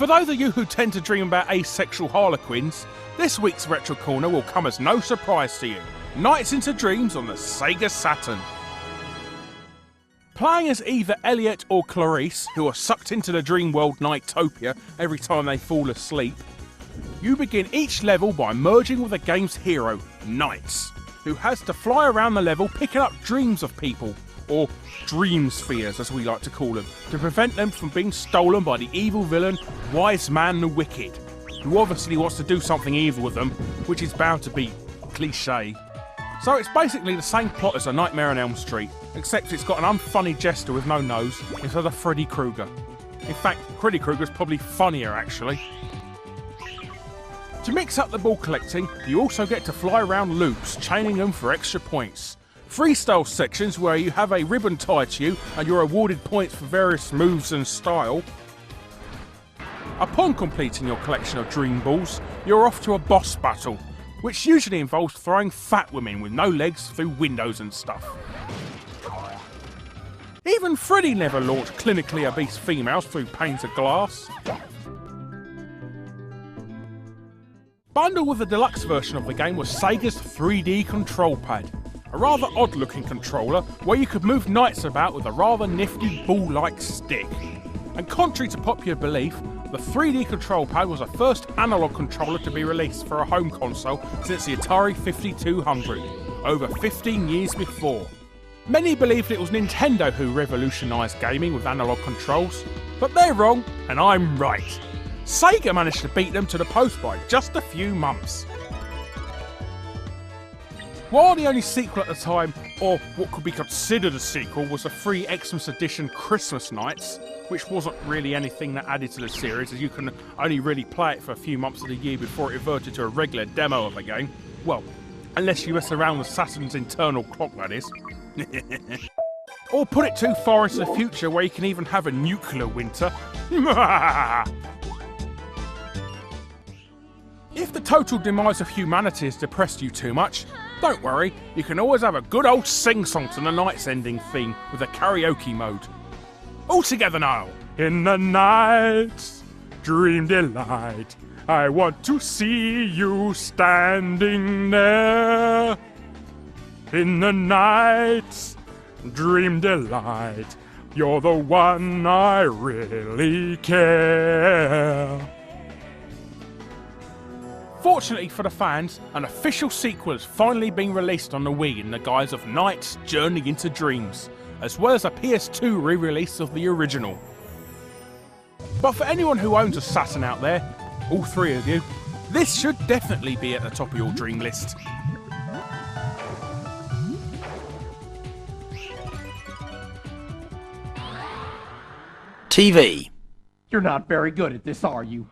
For those of you who tend to dream about asexual harlequins, this week's Retro Corner will come as no surprise to you. Nights into Dreams on the Sega Saturn. Playing as either Elliot or Clarice, who are sucked into the dream world Nightopia every time they fall asleep, you begin each level by merging with the game's hero, Knights, who has to fly around the level picking up dreams of people, or dream spheres as we like to call them, to prevent them from being stolen by the evil villain, Wise Man the Wicked, who obviously wants to do something evil with them, which is bound to be cliché. So it's basically the same plot as A Nightmare on Elm Street, except it's got an unfunny jester with no nose instead of Freddy Krueger. In fact, Freddy Krueger's probably funnier actually. To mix up the ball collecting, you also get to fly around loops, chaining them for extra points. Freestyle sections where you have a ribbon tied to you and you're awarded points for various moves and style. Upon completing your collection of dream balls, you're off to a boss battle, which usually involves throwing fat women with no legs through windows and stuff. Even Freddy never launched clinically obese females through panes of glass. Bundled with the deluxe version of the game was Sega's 3D control pad, a rather odd looking controller where you could move knights about with a rather nifty ball-like stick. And contrary to popular belief, the 3D control pad was the first analog controller to be released for a home console since the Atari 5200, over 15 years before. Many believed it was Nintendo who revolutionised gaming with analog controls, but they're wrong and I'm right. Sega managed to beat them to the post by just a few months. While the only sequel at the time, or what could be considered a sequel, was the free Xmas Edition Christmas Nights, which wasn't really anything that added to the series, as you can only really play it for a few months of the year before it reverted to a regular demo of the game. Well, unless you mess around with Saturn's internal clock, that is. Or put it too far into the future where you can even have a nuclear winter. If the total demise of humanity has depressed you too much, don't worry, you can always have a good old sing-song to the night's ending theme with a karaoke mode. All together now. In the night's dream delight, I want to see you standing there. In the night's dream delight, you're the one I really care. Fortunately for the fans, an official sequel has finally been released on the Wii in the guise of Knight's Journey into Dreams, as well as a PS2 re-release of the original. But for anyone who owns a Saturn out there, all three of you, this should definitely be at the top of your dream list. TV. You're not very good at this, are you?